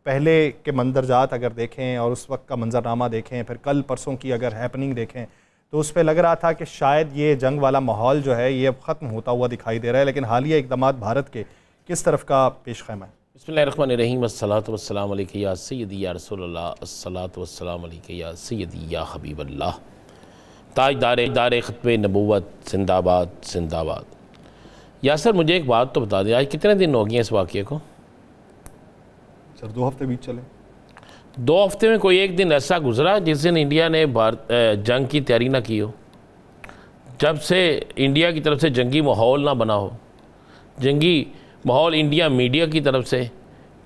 पहले के मंजरजात अगर देखें और उस वक्त का मंजरनामा देखें, फिर कल परसों की अगर हैपनिंग देखें, तो उस पर लग रहा था कि शायद ये जंग वाला माहौल जो है ये अब ख़त्म होता हुआ दिखाई दे रहा है। लेकिन हालिया इक़दामात भारत के किस तरफ का पेश ख़ैमा है? बिस्मिल्लाहिर्रहमानिर्रहीम, अस्सलातु वस्सलामु अलैका या सय्यदी या रसूलल्लाह, अस्सलातु वस्सलामु अलैका या सय्यदी या हबीबल्लाह। ताजदार ख़ुत्बे नबूवत जिंदाबाद जिंदाबाद। यासर, मुझे एक बात तो बता दें, आज कितने दिन हो गए इस वाक़े को? सर 2 हफ्ते बीत चले। 2 हफ्ते में कोई एक दिन ऐसा गुजरा जिस दिन इंडिया ने जंग की तैयारी ना की हो, जब से इंडिया की तरफ से जंगी माहौल ना बना हो, जंगी माहौल इंडिया मीडिया की तरफ से,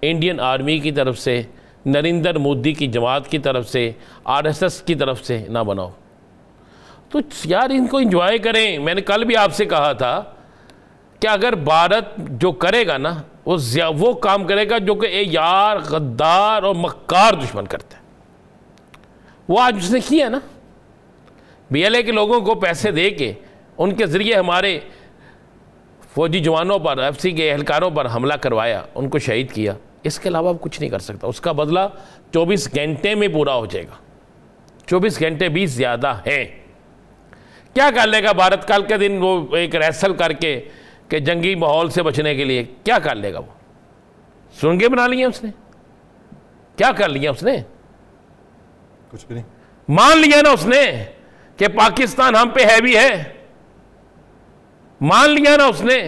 इंडियन आर्मी की तरफ से, नरेंद्र मोदी की जमात की तरफ से, आरएसएस की तरफ से ना बना हो। तो यार इनको एंजॉय करें। मैंने कल भी आपसे कहा था कि अगर भारत जो करेगा ना वो काम करेगा जो कि यार गद्दार और मक्कार दुश्मन करता है, वो आज उसने किया ना। बीएलए के लोगों को पैसे दे के उनके ज़रिए हमारे फौजी जवानों पर, एफसी के एहलकारों पर हमला करवाया, उनको शहीद किया। इसके अलावा अब कुछ नहीं कर सकता। उसका बदला 24 घंटे में पूरा हो जाएगा। 24 घंटे भी ज़्यादा है। क्या कर लेगा भारत कल के दिन? वो एक रैसल करके कि जंगी माहौल से बचने के लिए क्या कर लेगा? वो सुरंगें बना ली हैं उसने, क्या कर लिया उसने? कुछ भी नहीं। मान लिया ना उसने कि पाकिस्तान हम पे हैवी है। मान लिया ना उसने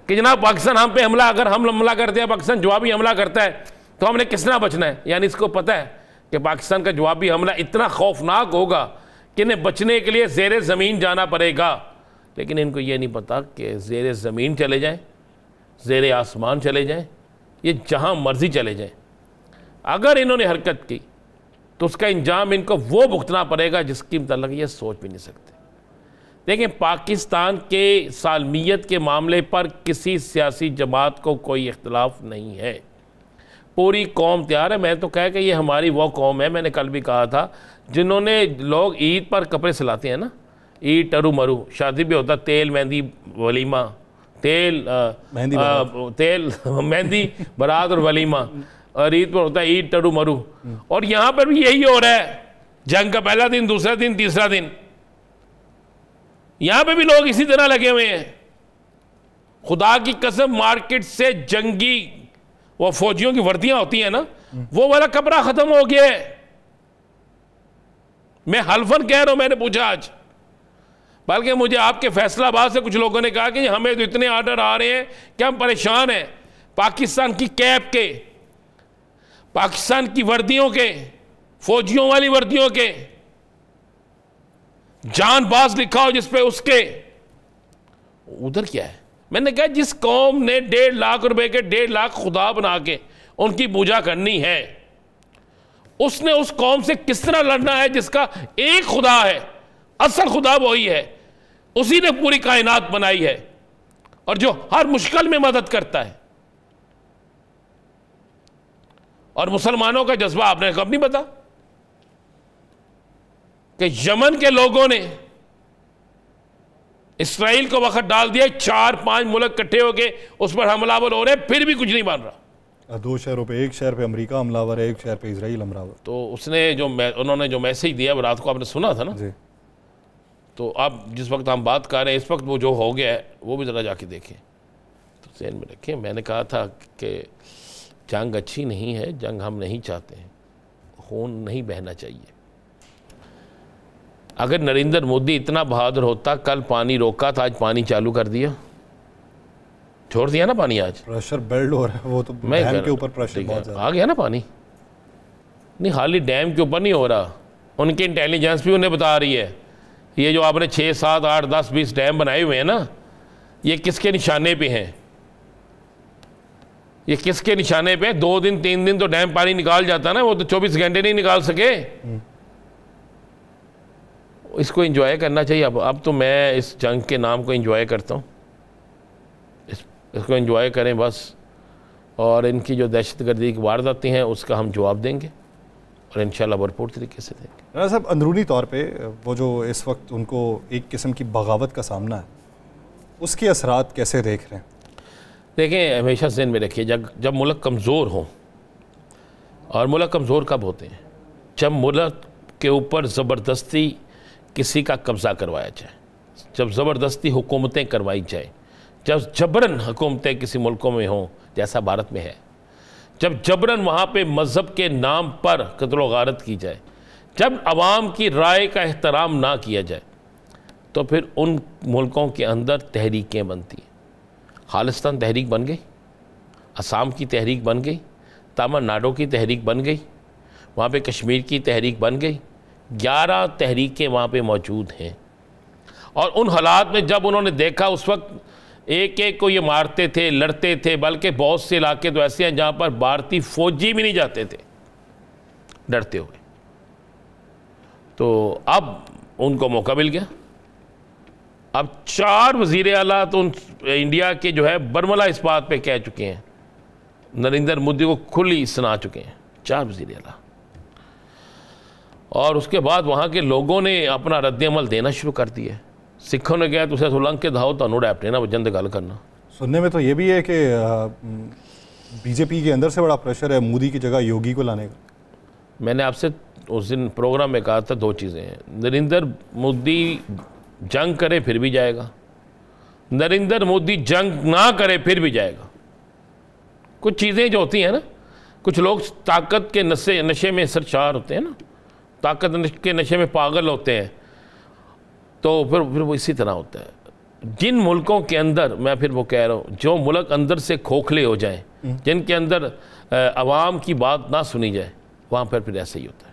कि जनाब पाकिस्तान हम पे अगर हम हमला करते हैं, पाकिस्तान जवाबी हमला करता है, तो हमने किस तरह बचना है। यानी इसको पता है कि पाकिस्तान का जवाबी हमला इतना खौफनाक होगा कि इन्हें बचने के लिए ज़ेरे ज़मीन जाना पड़ेगा। लेकिन इनको ये नहीं पता कि ज़ेरे ज़मीन चले जाएं, ज़ेरे आसमान चले जाएं, ये जहाँ मर्जी चले जाएं, अगर इन्होंने हरकत की तो उसका इंजाम इनको वो भुगतना पड़ेगा जिसकी मतलब ये सोच भी नहीं सकते। देखें, पाकिस्तान के सालमियत के मामले पर किसी सियासी जमात को कोई इख्तलाफ नहीं है। पूरी कौम तैयार है। मैं तो कह के ये हमारी वो कौम है, मैंने कल भी कहा था, जिन्होंने लोग ईद पर कपड़े सिलाते हैं ना, ईद टरू मरू, शादी भी होता तेल मेहंदी वलीमा, तेल मेहंदी बारात और वलीमा, और ईद पर होता है ईद टरू मरू। और यहाँ पर भी यही हो रहा है। जंग का पहला दिन, दूसरा दिन, तीसरा दिन, यहाँ पे भी लोग इसी तरह लगे हुए हैं। खुदा की कसम, मार्केट से जंगी वो फौजियों की वर्दियां होती हैं ना, वो वाला कपड़ा खत्म हो गया है। मैं हल्फन कह रहा हूं, मैंने पूछा आज, बल्कि मुझे आपके फैसलाबाद से कुछ लोगों ने कहा कि हमें तो इतने ऑर्डर आ रहे हैं कि हम परेशान हैं। पाकिस्तान की कैप के, पाकिस्तान की वर्दियों के, फौजियों वाली वर्दियों के, जानबाज लिखा हो जिस पे, उसके उधर क्या है? मैंने कहा जिस कौम ने 1.5 लाख रुपए के 1.5 लाख खुदा बना के उनकी पूजा करनी है, उसने उस कौम से किस तरह लड़ना है जिसका एक खुदा है, असल खुदा वही है, उसी ने पूरी कायनात बनाई है और जो हर मुश्किल में मदद करता है। और मुसलमानों का जज्बा आपने कब नहीं पता कि यमन के लोगों ने इसराइल को वक्त डाल दिया, 4-5 मुल्क इकट्ठे होके उस पर हमलावर हो रहे, फिर भी कुछ नहीं बन रहा। 2 शहरों पे, एक शहर पे अमेरिका हमलावर है, एक शहर पे इसराइल हमलावर। तो उसने उन्होंने जो मैसेज दिया रात को आपने सुना था ना जी। तो अब जिस वक्त हम बात कर रहे हैं इस वक्त वो जो हो गया है वो भी ज़रा जाके देखें, तो ज़हन में रखें। मैंने कहा था कि जंग अच्छी नहीं है, जंग हम नहीं चाहते हैं, खून नहीं बहना चाहिए। अगर नरेंद्र मोदी इतना बहादुर होता, कल पानी रोका था, आज पानी चालू कर दिया, छोड़ दिया ना पानी। आज प्रेशर बिल्ड हो रहा है, वो तो डैम के ऊपर प्रेशर बहुत ज़्यादा आ गया ना पानी। नहीं, खाली डैम के ऊपर नहीं हो रहा, उनकी इंटेलिजेंस भी उन्हें बता रही है ये जो आपने 6, 7, 8, 10, 20 डैम बनाए हुए हैं ना, ये किसके निशाने पे हैं? ये किसके निशाने पे? 2 दिन 3 दिन तो डैम पानी निकाल जाता ना, वो तो 24 घंटे नहीं निकाल सके। इसको एंजॉय करना चाहिए। अब तो मैं इस जंग के नाम को एंजॉय करता हूँ, इसको एंजॉय करें बस। और इनकी जो दहशतगर्दी की वारदातें हैं उसका हम जवाब देंगे और इंशाल्लाह भरपूर तरीके से देंगे। राना साहब, अंदरूनी तौर पे वो जो इस वक्त उनको एक किस्म की बगावत का सामना है, उसके असरात कैसे देख रहे हैं? देखें, हमेशा ज़हन में रखिए, जब मुल्क कमज़ोर हो, और मुल्क कमज़ोर कब होते हैं? जब मुल्क के ऊपर ज़बरदस्ती किसी का कब्ज़ा करवाया जाए, जब ज़बरदस्ती हुकूमतें करवाई जाए, जब जबरन हुकूमतें किसी मुल्कों में हों जैसा भारत में है, जब जबरन वहाँ पे मज़हब के नाम पर कत्ल व गारत की जाए, जब आवाम की राय का एहतराम ना किया जाए, तो फिर उन मुल्कों के अंदर तहरीकें बनती हैं। खालिस्तान तहरीक बन गई, असम की तहरीक बन गई, तमिलनाडु की तहरीक बन गई, वहाँ पे कश्मीर की तहरीक बन गई। 11 तहरीकें वहाँ पे मौजूद हैं। और उन हालात में जब उन्होंने देखा, उस वक्त एक एक को ये मारते थे, लड़ते थे, बल्कि बहुत से इलाके तो ऐसे हैं जहाँ पर भारतीय फौजी भी नहीं जाते थे डरते हुए। तो अब उनको मौका मिल गया। अब 4 वज़ीर आला तो इंडिया के जो है बरमला इस बात पे कह चुके हैं, नरेंद्र मोदी को खुली सुना चुके हैं, 4 वज़ीर आला। और उसके बाद वहाँ के लोगों ने अपना रद्द-ए-अमल देना शुरू कर दिया। सिखों ने कहा तुसे सुलंघ के दाओ तो रैप लेना वजन गल करना। सुनने में तो ये भी है कि बीजेपी के अंदर से बड़ा प्रेशर है मोदी की जगह योगी को लाने का। मैंने आपसे उस दिन प्रोग्राम में कहा था 2 चीज़ें हैं। नरेंद्र मोदी जंग करे फिर भी जाएगा, नरेंद्र मोदी जंग ना करे फिर भी जाएगा। कुछ चीज़ें जो होती हैं ना, कुछ लोग ताकत के नशे में सरचार होते हैं ना, ताकत के नशे में पागल होते हैं, तो फिर वो इसी तरह होता है। जिन मुल्कों के अंदर, मैं फिर वो कह रहा हूँ, जो मुल्क अंदर से खोखले हो जाएं, जिनके अंदर आवाम की बात ना सुनी जाए, वहाँ पर फिर ऐसे ही होता है।